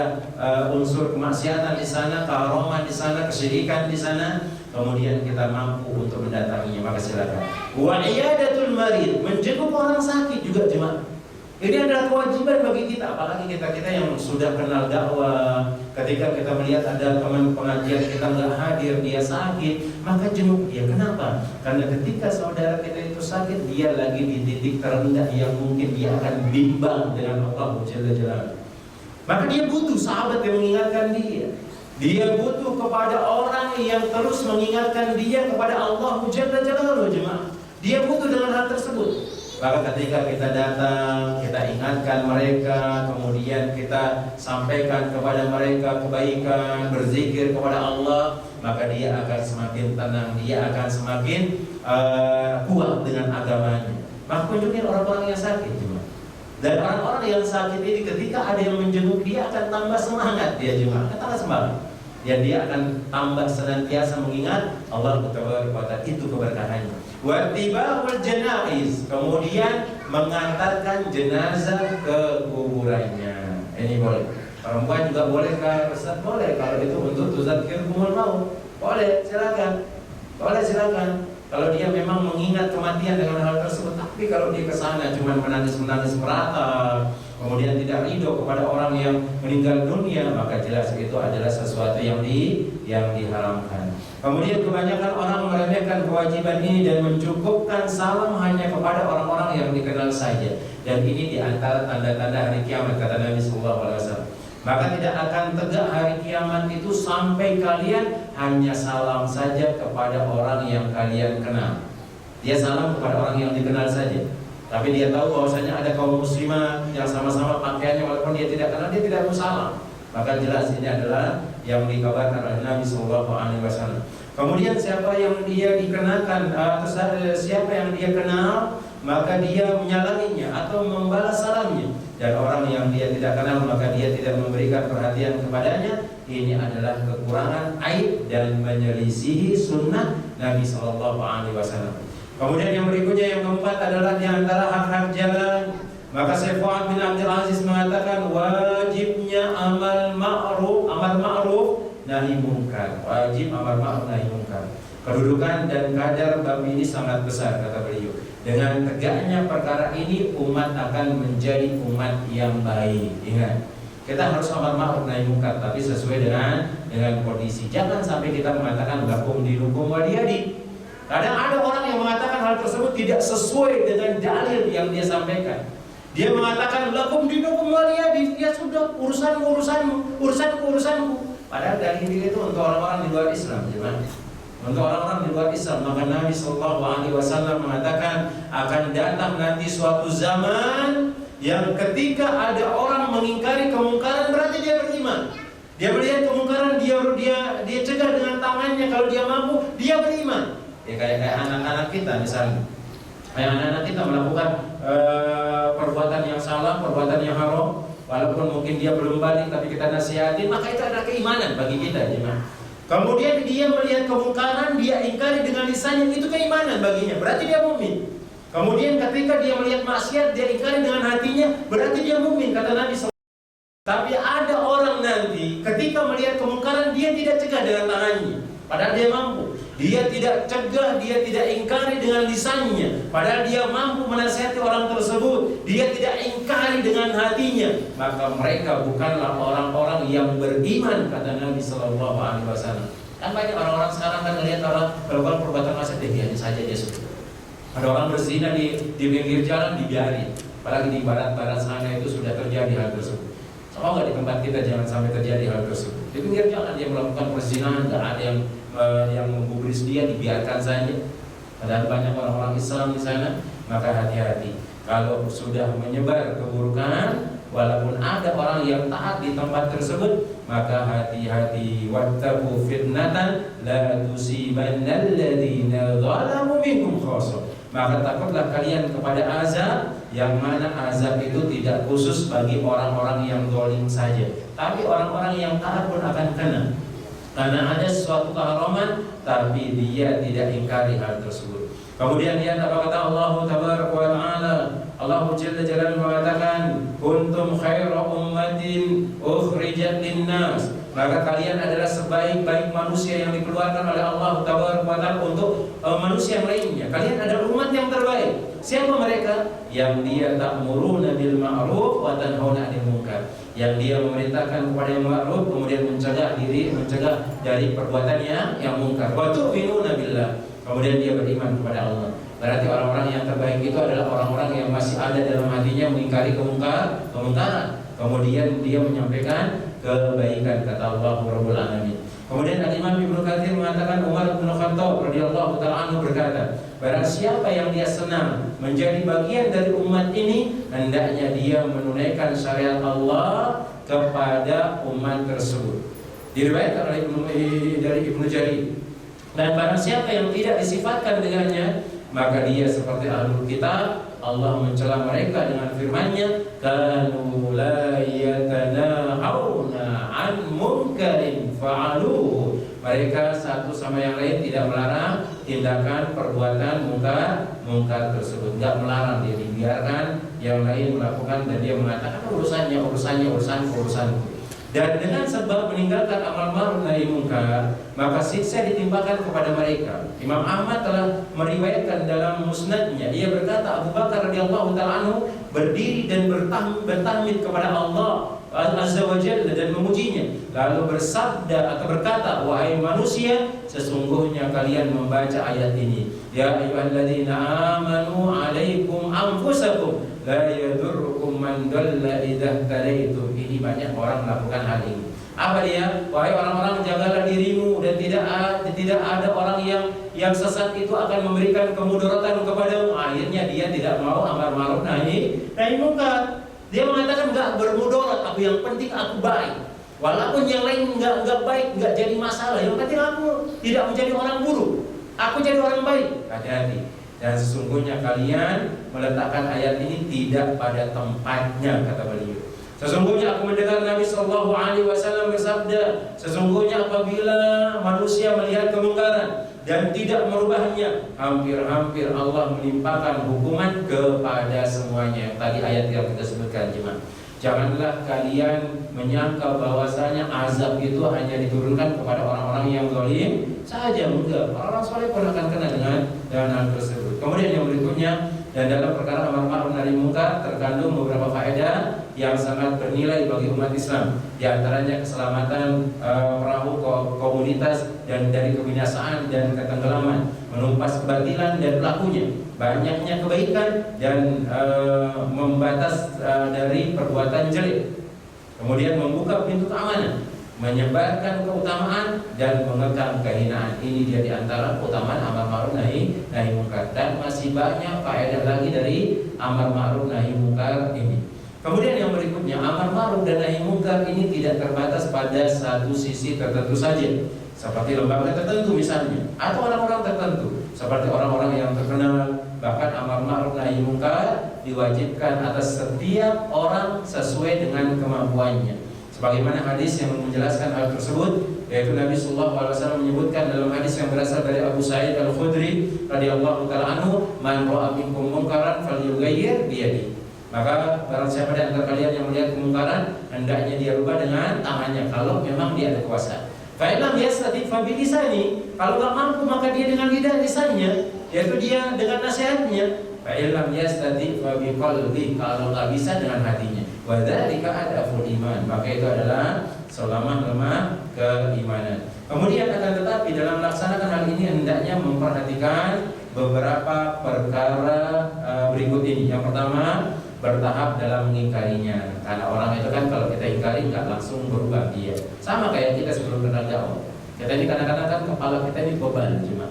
unsur kemaksiatan di sana, keharuman di sana, kesyirikan di sana, kemudian kita mampu untuk mendatanginya, maka silakan. Wa iyadatul marid, menjenguk orang sakit juga jemaah. Ini adalah kewajiban bagi kita, apalagi kita yang sudah kenal dakwah. Ketika kita melihat ada teman pengajian kita nggak hadir, dia sakit, maka jenguk dia. Kenapa? Karena ketika saudara kita itu sakit, dia lagi di titik terendah yang mungkin dia akan bimbang dengan Allah Jalla Jalaluhu. Maka dia butuh sahabat yang mengingatkan dia. Dia butuh kepada orang yang terus mengingatkan dia kepada Allah Jalla Jalaluhu, jemaah. Dia butuh dengan hal tersebut. Maka ketika kita datang, kita ingatkan mereka, kemudian kita sampaikan kepada mereka kebaikan, berzikir kepada Allah, maka dia akan semakin tenang, dia akan semakin kuat dengan agamanya. Maka kunjungi orang-orang yang sakit juga. Dan orang-orang yang sakit ini ketika ada yang menjenguk dia akan tambah semangat dia juga, katakan semangat. Dan dia akan tambah senantiasa mengingat Allah Ta'ala, itu keberkahannya. Wattiba'ul janaiz, kemudian mengantarkan jenazah ke kuburannya. Ini boleh. Perempuan juga boleh kan? Ustaz boleh kalau itu untuk tuzakirkumul maut. Boleh, silakan. Boleh, silakan. Kalau dia memang mengingat kematian dengan hal tersebut, tapi kalau dia kesana cuma menangis merata, kemudian tidak ridho kepada orang yang meninggal dunia, maka jelas itu adalah sesuatu yang diharamkan. Kemudian kebanyakan orang meremehkan kewajiban ini dan mencukupkan salam hanya kepada orang-orang yang dikenal saja. Dan ini diantara tanda-tanda hari kiamat, kata Nabi SAW. Maka tidak akan tegak hari kiamat itu sampai kalian hanya salam saja kepada orang yang kalian kenal. Dia salam kepada orang yang dikenal saja, tapi dia tahu bahwasanya ada kaum muslimah yang sama-sama pakaiannya, walaupun dia tidak kenal, dia tidak mau salam. Maka jelas ini adalah yang dikabarkan oleh Nabi SAW. Kemudian siapa yang dia dikenakan, siapa yang dia kenal, maka dia menyalaminya atau membalas salamnya. Dan orang yang dia tidak kenal, maka dia tidak memberikan perhatian kepadanya. Ini adalah kekurangan, aib dan menyelisihi sunnah Nabi SAW. Kemudian yang berikutnya, yang keempat adalah di antara hak-hak jalan. Maka Syekh Fuad bin Abdul Aziz mengatakan wajibnya amal ma'ruf nahi munkar. Wajib amar ma'ruf nahi munkar. Kedudukan dan kadar bab ini sangat besar, kata beliau. Dengan tegaknya perkara ini, umat akan menjadi umat yang baik. Ingat, kita harus amar ma'ruf nahi munkar, tapi sesuai dengan kondisi. Jangan sampai kita mengatakan lakum dinukum waliyadi. Kadang ada orang yang mengatakan hal tersebut tidak sesuai dengan dalil yang dia sampaikan. Dia mengatakan lakum dinukum waliyadi, ya sudah, urusanku. Padahal dalil itu untuk orang-orang di luar Islam, gimana? Untuk orang-orang di luar Islam. Maka Nabi SAW mengatakan akan datang nanti suatu zaman yang ketika ada orang mengingkari kemungkaran, berarti dia beriman. Dia melihat kemungkaran, dia cegah dengan tangannya, kalau dia mampu, dia beriman. Ya kayak anak-anak kita misalnya. Kayak anak-anak kita melakukan perbuatan yang salah, perbuatan yang haram, walaupun mungkin dia belum balik, tapi kita nasihati, maka itu adalah keimanan bagi kita, jemaah. Kemudian dia melihat kemungkaran, dia ingkari dengan lisannya, itu keimanan baginya, berarti dia mukmin. Kemudian ketika dia melihat maksiat, dia ingkari dengan hatinya, berarti dia mukmin, kata Nabi SAW. Tapi ada orang nanti ketika melihat kemungkaran, dia tidak cegah dengan tangannya, padahal dia mampu. Dia tidak cegah, dia tidak ingkari dengan lisannya, padahal dia mampu menasihati orang tersebut. Dia tidak ingkari dengan hatinya, maka mereka bukanlah orang-orang yang beriman, kata Nabi SAW. Kan banyak orang-orang sekarang kan melihat orang melakukan perbuatan maksiat, biarin saja dia suka. Ada orang berzina di pinggir jalan, dibiarin. Apalagi di barat-barat sana itu sudah terjadi hal tersebut. Sama nggak di tempat kita jangan sampai terjadi hal tersebut. Di pinggir jalan dia melakukan perzinahan, nggak ada yang menggubris dia, dibiarkan saja. Padahal banyak orang-orang Islam di sana. Maka hati-hati kalau sudah menyebar keburukan, walaupun ada orang yang taat di tempat tersebut, maka hati-hati. Wattaqu fitnatan la tusibannal ladzina zalamu minkum khassah. Maka takutlah kalian kepada azab, yang mana azab itu tidak khusus bagi orang-orang yang zalim saja, tapi orang-orang yang taat pun akan kena. Karena ada suatu keharaman, tapi dia tidak ingkari hal tersebut. Kemudian lihat apa kata Allah Tabaraka wa Ta'ala. Allah Jalla Jalaluhu mengatakan, kuntum khaira ummatin ukhrijat linnas maka kalian adalah sebaik-baik manusia yang dikeluarkan oleh Allah Taala untuk manusia yang lainnya. Kalian adalah umat yang terbaik. Siapa mereka? Yang dia ta'muruna bil ma'ruf wa tanhauna 'anil munkar. Yang dia memerintahkan kepada yang ma'ruf, kemudian mencegah dari perbuatan yang munkar. Wa tu'minuna billah. Kemudian dia beriman kepada Allah. Berarti orang-orang yang terbaik itu adalah orang-orang yang masih ada dalam hatinya mengingkari kemungkaran. Kemudian dia menyampaikan kebaikan, kata Allah Rabbul Alamin. Kemudian Imam Ibnu Katsir mengatakan Umar bin Khattab radhiyallahu taala anhu berkata, barang siapa yang dia senang menjadi bagian dari umat ini, hendaknya dia menunaikan syariat Allah kepada umat tersebut. Diriwayatkan oleh dari Ibnu Jarir. Dan barang siapa yang tidak disifatkan dengannya, maka dia seperti ahlul kitab. Allah mencela mereka dengan firman-Nya, kanu la yatanahawna an munkarin fa'aluhu. Mereka satu sama yang lain tidak melarang tindakan perbuatan mungkar tersebut. Enggak melarang, dia dibiarkan yang lain melakukan dan dia mengatakan urusanku. Dan dengan sebab meninggalkan amal ma'ruf nahi munkar, maka siksa ditimpakan kepada mereka. Imam Ahmad telah meriwayatkan dalam musnadnya, ia berkata Abu Bakar radhiyallahu taala anhu berdiri dan bertahmid kepada Allah Azza wa Jalla dan memujinya, lalu bersabda atau berkata, wahai manusia, sesungguhnya kalian membaca ayat ini, ya ayyuhalladzina amanu alaikum anfusakum la yadurrukum man dalla idza tadaitum. Ini banyak orang melakukan hal ini. Apa dia? Wahai orang-orang, jagalah dirimu dan tidak ada orang yang sesat itu akan memberikan kemudaratan kepadamu. Akhirnya dia tidak mau amar ma'ruf nahi munkar. Dia mengatakan enggak bermudarat, aku yang penting aku baik. Walaupun yang lain enggak baik, enggak jadi masalah. Yang penting aku tidak menjadi orang buruk. Aku jadi orang baik. Hati-hati. Dan sesungguhnya kalian meletakkan ayat ini tidak pada tempatnya, kata beliau. Sesungguhnya aku mendengar Nabi Shallallahu Alaihi Wasallam bersabda, sesungguhnya apabila manusia melihat kemungkaran dan tidak merubahnya, hampir-hampir Allah menimpakan hukuman kepada semuanya. Tadi ayat yang kita sebutkan, jemaah. Janganlah kalian menyangka bahwasanya azab itu hanya diturunkan kepada orang-orang yang zalim saja. Enggak, orang soleh pun akan kena dengan hal tersebut. Kemudian yang berikutnya, dan dalam perkara amar ma'ruf nahi munkar terkandung beberapa faedah yang sangat bernilai bagi umat Islam. Di antaranya keselamatan perahu komunitas dan dari kebinasaan dan ketenggelaman, menumpas kebatilan dan pelakunya, banyaknya kebaikan dan membatas dari perbuatan jelek. Kemudian membuka pintu keamanan, menyebarkan keutamaan dan mengekang kehinaan. Ini dia di antara keutamaan amar ma'ruf nahi munkar. Dan masih banyak faedah lagi dari amar ma'ruf nahi munkar ini. Kemudian yang berikutnya, amar ma'ruf dan nahi munkar ini tidak terbatas pada satu sisi tertentu saja, seperti lembaga tertentu misalnya, atau orang-orang tertentu, seperti orang-orang yang terkenal. Bahkan amar ma'ruf nahi munkar diwajibkan atas setiap orang sesuai dengan kemampuannya. Sebagaimana hadis yang menjelaskan hal tersebut, yaitu Nabi Sallallahu Alaihi Wasallam menyebutkan dalam hadis yang berasal dari Abu Sa'id Al-Khudri radhiyallahu taala anhu, man ra'a minkum munkaran falyughayyir biyadihi. Maka barang siapa di antara kalian yang melihat kemungkaran, hendaknya dia rubah dengan tangannya kalau memang dia ada kuasa. Fa illam yastati fa bi lisani, kalau enggak mampu maka dia dengan lisannya, yaitu dia dengan nasihatnya. Fa illam yastati fa bi qalbi, kalau enggak bisa dengan hatinya. Wa dzalika adaful iman, maka itu adalah selemah-lemah keimanan. Kemudian akan tetapi dalam melaksanakan hal ini hendaknya memperhatikan beberapa perkara berikut ini. Yang pertama, bertahap dalam mengingkarinya. Karena orang itu kan kalau kita ingkari nggak langsung berubah dia. Sama kayak kita sebelum kenal dakwah. Kita ini kadang-kadang kan kepala kita ini beban cuma.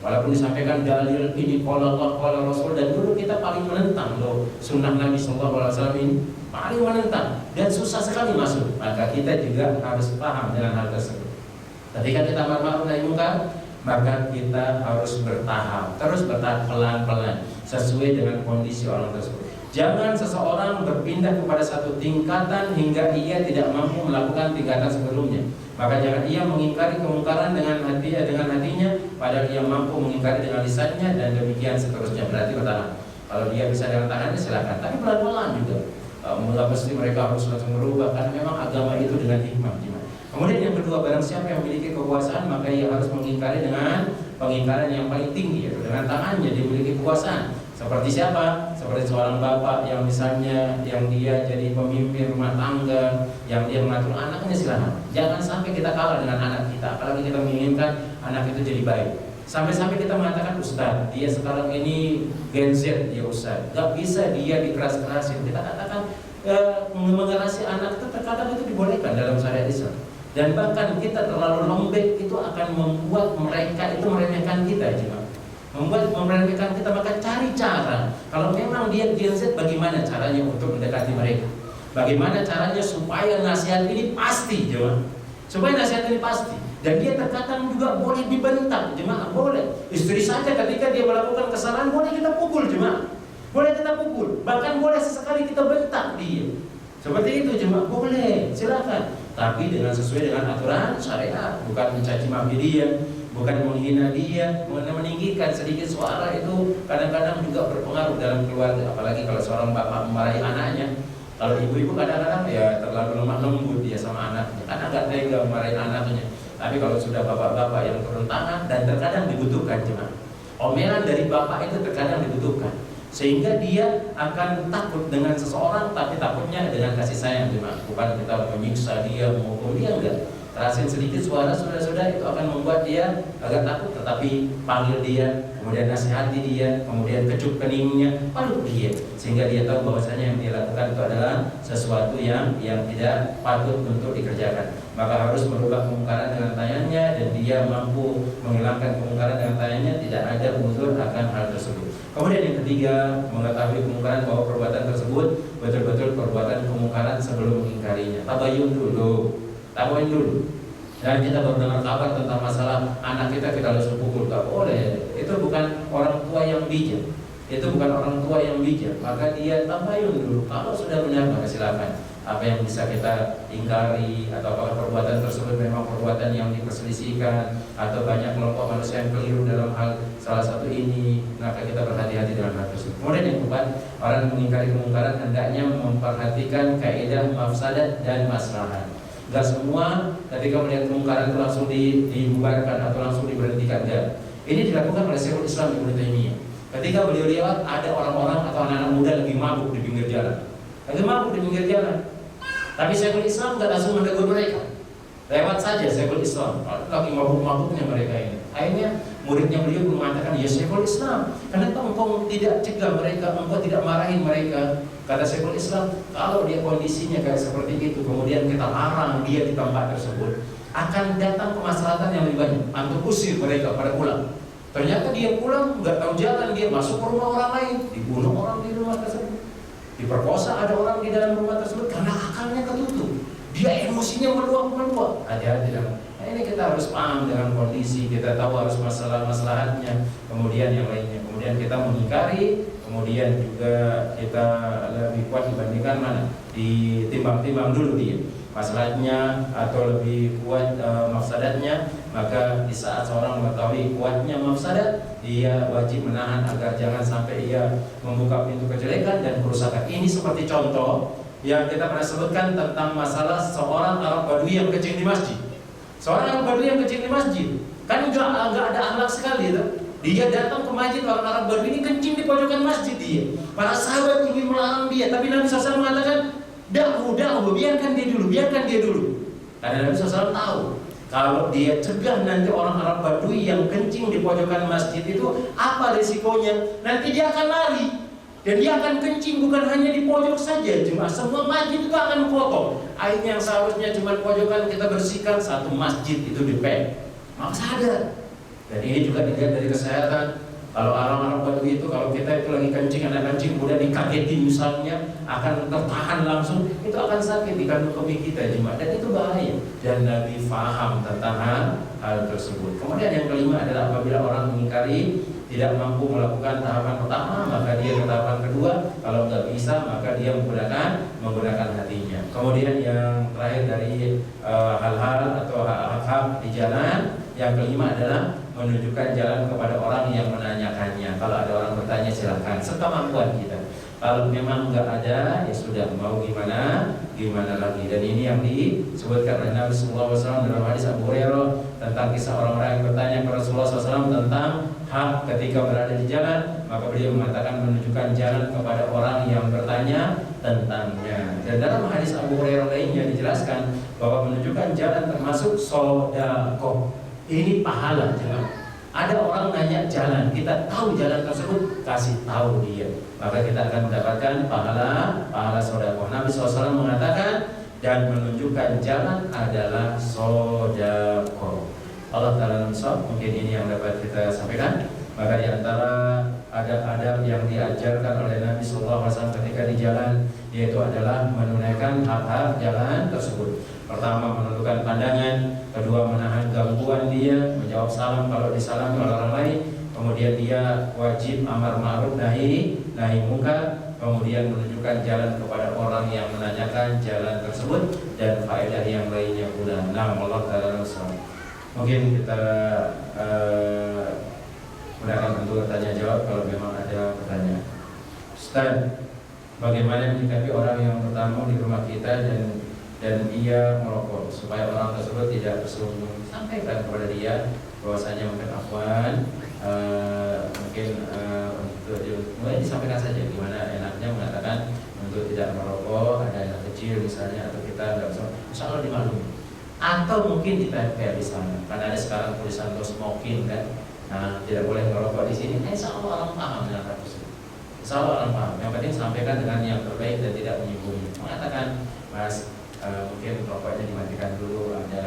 Walaupun disampaikan dalil ini qala Allah qala Rasul, dan dulu kita paling menentang loh sunnah Nabi Sallallahu Alaihi Wasallam ini, paling menentang dan susah sekali masuk. Maka kita juga harus paham dengan hal tersebut. Ketika kita amar ma'ruf nahi munkar, maka kita harus bertahap, terus bertahap pelan-pelan sesuai dengan kondisi orang tersebut. Jangan seseorang berpindah kepada satu tingkatan hingga ia tidak mampu melakukan tingkatan sebelumnya. Maka jangan ia mengingkari kemungkaran dengan hatinya, padahal ia mampu mengingkari dengan lisannya, dan demikian seterusnya. Berarti bertahan. Kalau dia bisa dengan tangannya silakan, tapi pelan-pelan juga. Mengapa mesti mereka harus langsung merubah? Karena memang agama itu dengan hikmah. Kemudian yang kedua, barang siapa yang memiliki kekuasaan maka ia harus mengingkari dengan pengingkaran yang paling tinggi, yaitu dengan tangannya. Dia memiliki kekuasaan. Seperti siapa? Seperti seorang bapak yang misalnya yang dia jadi pemimpin rumah tangga, yang dia mengatur anaknya, silakan. Jangan sampai kita kalah dengan anak kita, apalagi kita menginginkan anak itu jadi baik. Sampai-sampai kita mengatakan, Ustaz, dia sekarang ini Gen Z, dia Ustaz, gak bisa dia dikeras-kerasin. Kita katakan mengerasi anak itu terkadang itu dibolehkan dalam syariat Islam. Dan bahkan kita terlalu lembek itu akan membuat mereka itu meremehkan kita, jemaah. Membuat meremehkan kita, maka cari cara. Kalau memang dia Gen Z, bagaimana caranya untuk mendekati mereka? Bagaimana caranya supaya nasihat ini pasti, jemaah? Supaya nasihat ini pasti. Dan dia terkadang juga boleh dibentak, jemaah, boleh. Istri saja ketika dia melakukan kesalahan boleh kita pukul, jemaah. Boleh kita pukul, bahkan boleh sesekali kita bentak dia. Seperti itu, jemaah, boleh, silakan. Tapi dengan sesuai dengan aturan syariat, bukan mencaci maki dia, bukan menghina dia, meninggikan sedikit suara itu kadang-kadang juga berpengaruh dalam keluarga. Apalagi kalau seorang bapak memarahi anaknya. Kalau ibu-ibu kadang-kadang ya terlalu lemah lembut dia sama anaknya, karena nggak tega memarahi anaknya. Tapi kalau sudah bapak-bapak yang turun tangan, dan terkadang dibutuhkan, jemaah, omelan dari bapak itu terkadang dibutuhkan, sehingga dia akan takut dengan seseorang, tapi takutnya dengan kasih sayang, jemaah. Bukan kita menyiksa dia, menghukum dia, enggak. Terasin sedikit suara, sudah-sudah, itu akan membuat dia agak takut. Tetapi panggil dia, kemudian nasihati dia, kemudian kecup keningnya, peluk dia, sehingga dia tahu bahwasanya yang dia lakukan itu adalah sesuatu yang tidak patut untuk dikerjakan. Maka harus merubah kemungkaran dengan tangannya, dan dia mampu menghilangkan kemungkaran dengan tangannya, tidak ada uzur akan hal tersebut. Kemudian yang ketiga, mengetahui kemungkaran bahwa perbuatan tersebut betul-betul perbuatan kemungkaran sebelum mengingkarinya. Tabayun dulu. Dan kita baru dengar kabar tentang masalah anak kita harus pukul, tak boleh. Itu bukan orang tua yang bijak. Maka dia tabayun dulu. Kalau sudah benar maka silakan. Apa yang bisa kita ingkari, atau apakah perbuatan tersebut memang perbuatan yang diperselisihkan, atau banyak kelompok manusia yang keliru dalam hal salah satu ini, maka kita berhati-hati dengan hal tersebut. Kemudian yang keempat, orang mengingkari kemungkaran hendaknya memperhatikan kaidah mafsadat dan maslahat. Gak semua ketika melihat kemungkaran itu langsung dibubarkan atau langsung diberhentikan. Enggak. Ini dilakukan oleh Syekhul Islam Ibnu Taimiyah. Ketika beliau lewat, ada orang-orang atau anak-anak muda lagi mabuk di pinggir jalan. Tapi Syekhul Islam gak langsung menegur mereka. Lewat saja Syekhul Islam, lagi mabuk-mabuknya mereka ini. Akhirnya muridnya beliau mengatakan, ya Syekhul Islam, kenapa engkau tidak cegah mereka, engkau tidak marahin mereka? Kata Syekhul Islam, kalau dia kondisinya kayak seperti itu, kemudian kita larang dia di tempat tersebut, akan datang kemaslahatan yang lebih banyak. Antum usir mereka pada pulang. Ternyata dia pulang, nggak tahu jalan, dia masuk ke rumah orang lain, dibunuh orang di rumah tersebut, diperkosa ada orang di dalam rumah tersebut karena akalnya ketutup. Dia emosinya meluap. Hati-hati dalam. Nah, ini kita harus paham dengan kondisi, kita tahu harus maslahatnya, kemudian yang lainnya. Kemudian kita mengingkari, kemudian juga kita lebih kuat dibandingkan mana? Ditimbang-timbang dulu dia masalahnya atau lebih kuat mafsadatnya. Maka di saat seorang mengetahui kuatnya mafsadat, dia wajib menahan agar jangan sampai ia membuka pintu kejelekan dan kerusakan. Ini seperti contoh yang kita pernah sebutkan tentang masalah seorang Arab Badui yang kencing di masjid. Seorang Arab Badui yang kencing di masjid, kan enggak ada akhlak sekali itu. Dia datang ke masjid, orang Arab Badui ini kencing di pojokan masjid dia. Para sahabat ingin melarang dia, tapi Nabi SAW mengatakan, Dahu, biarkan dia dulu. Karena Nabi SAW tahu, kalau dia cegah nanti orang Arab Badui yang kencing di pojokan masjid itu, apa risikonya? Nanti dia akan lari. Dan dia akan kencing bukan hanya di pojok saja, cuma semua masjid itu akan kotor. Air yang seharusnya cuma pojokan kita bersihkan, satu masjid itu dipek. Maka sadar. Dan ini juga dilihat dari kesehatan. Kalau orang-orang Badui itu, kalau kita itu lagi kencing, anak kencing, kemudian dikagetin misalnya, akan tertahan langsung, itu akan sakit di kandung kemih kita, jemaah. Dan itu bahaya. Dan Nabi faham tentang hal tersebut. Kemudian yang kelima adalah apabila orang mengingkari, tidak mampu melakukan tahapan pertama, maka dia ke tahapan kedua. Kalau nggak bisa, maka dia menggunakan hatinya. Kemudian yang terakhir dari hal-hal atau hak-hak di jalan, yang kelima adalah menunjukkan jalan kepada orang yang menanyakannya. Kalau ada orang bertanya, silakan sekemampuan kita. Kalau memang nggak ada, ya sudah, mau gimana lagi. Dan ini yang disebutkan oleh Nabi SAW dalam hadis Abu Hurairah tentang kisah orang-orang yang bertanya kepada Rasulullah SAW tentang hak ketika berada di jalan. Maka beliau mengatakan menunjukkan jalan kepada orang yang bertanya tentangnya. Dan dalam hadis Abu Hurairah lainnya dijelaskan bahwa menunjukkan jalan termasuk sodaqoh. Ini pahala jalan. Ada orang nanya jalan, kita tahu jalan tersebut, kasih tahu dia, maka kita akan mendapatkan pahala sodaqoh. Nabi SAW mengatakan dan menunjukkan jalan adalah sodaqoh. Allah Ta'ala mungkin ini yang dapat kita sampaikan. Maka di antara adab-adab yang diajarkan oleh Nabi SAW ketika di jalan, yaitu adalah menunaikan hak-hak jalan tersebut. Pertama, menundukkan pandangan. Kedua, menahan gangguan dia, menjawab salam kalau disalami oleh orang lain. Kemudian dia wajib amar ma'ruf nahi munkar. Kemudian menunjukkan jalan kepada orang yang menanyakan jalan tersebut, dan faedah yang lainnya pula. Nah, Allah Ta'ala mungkin kita gunakan untuk tanya jawab kalau memang ada pertanyaan. Ustaz, bagaimana menyikapi orang yang bertamu di rumah kita dan ia merokok, supaya orang tersebut tidak tersinggung? Sampaikan kepada dia bahwasanya mungkin afwan, mungkin untuk mulai disampaikan saja gimana enaknya mengatakan untuk tidak merokok, ada anak kecil misalnya, atau kita nggak bisa, insya Allah dimaklumi. Atau mungkin ditempel di sana, karena ada sekarang tulisan no smoking kan. Nah, tidak boleh merokok di sini. Insya Allah orang paham dengan hal tersebut. Insya Allah orang paham. Yang penting sampaikan dengan yang terbaik dan tidak menyinggung. Mengatakan, Mas, mungkin rokoknya dimatikan dulu. Ada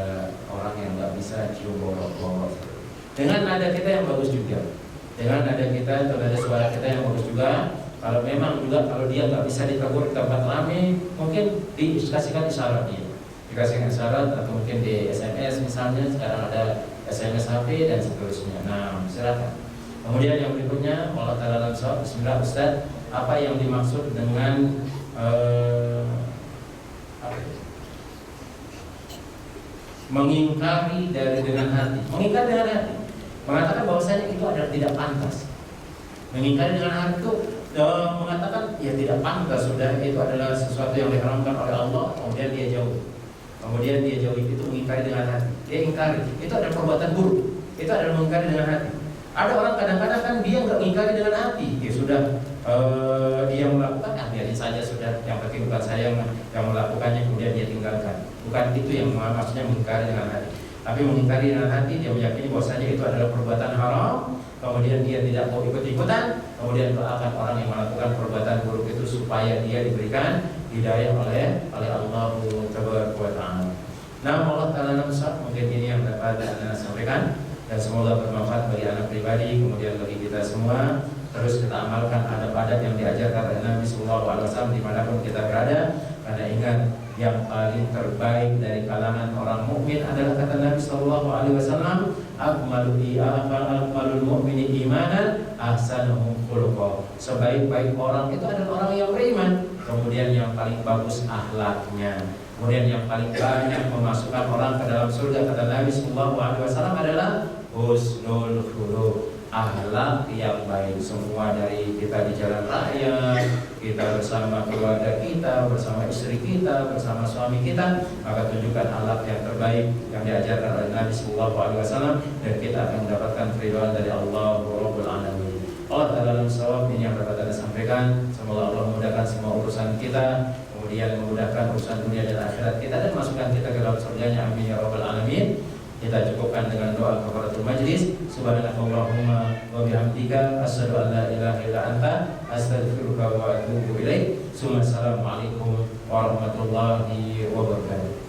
orang yang nggak bisa cium bau rokok. Dengan nada kita yang bagus juga. Dengan nada kita atau nada suara kita yang bagus juga. Kalau memang juga kalau dia nggak bisa ditegur di tempat ramai, mungkin dikasihkan isyarat dia. Dikasihkan isyarat atau mungkin di SMS misalnya. Sekarang ada SMS HP dan seterusnya. Nah, silakan. Kemudian yang berikutnya, Allah Ta'ala langsung bismillah Ustaz, apa yang dimaksud dengan mengingkari dengan hati? Mengingkari dengan hati, mengatakan bahwasanya itu adalah tidak pantas. Mengingkari dengan hati itu mengatakan ya tidak pantas, sudah itu adalah sesuatu yang diharamkan oleh Allah, kemudian dia jauh. Kemudian dia jauhi, itu mengingkari dengan hati. Dia ingkari, itu adalah perbuatan buruk. Itu adalah mengingkari dengan hati. Ada orang kadang-kadang kan dia nggak mengingkari dengan hati. Dia sudah dia melakukan, biarin saja sudah. Yang penting bukan saya yang melakukannya, kemudian dia tinggalkan. Bukan itu yang maksudnya mengingkari dengan hati. Tapi mengingkari dengan hati, dia meyakini bahwasanya itu adalah perbuatan haram. Kemudian dia tidak mau ikut-ikutan. Kemudian doakan orang yang melakukan perbuatan buruk itu supaya dia diberikan hidayah oleh Allah Ta'ala. Nah, Allah Ta'ala mungkin ini yang dapat Anda sampaikan, dan semoga bermanfaat bagi anak pribadi, kemudian bagi kita semua. Terus kita amalkan adab-adab yang diajarkan oleh Nabi SAW dimanapun kita berada. Karena ingat, yang paling terbaik dari kalangan orang mukmin adalah kata Nabi SAW, akmalul mu'mini imanan ahsanuhum khuluqa. Sebaik-baik orang itu adalah orang yang beriman, kemudian yang paling bagus akhlaknya, kemudian yang paling banyak memasukkan orang ke dalam surga, kata Nabi SAW adalah husnul khuluq, akhlak yang baik. Semua dari kita di jalan raya, kita bersama keluarga kita, bersama istri kita, bersama suami kita, maka tunjukkan akhlak yang terbaik yang diajarkan oleh Nabi SAW, dan kita akan mendapatkan keridhaan dari Allah Rabbul Alamin. Allah Ta'ala sawab, ini yang dapat Anda sampaikan. Semoga Allah memudahkan semua urusan kita, kemudian memudahkan urusan dunia dan akhirat kita, dan masukkan kita ke dalam surganya. Amin ya Rabbal Alamin. Kita cukupkan dengan doa kafaratul majlis. Subhanakallahumma wa bihamdika asyhadu an la ilaha illa anta astaghfiruka wa atubu ilaik. Assalamualaikum warahmatullahi wabarakatuh.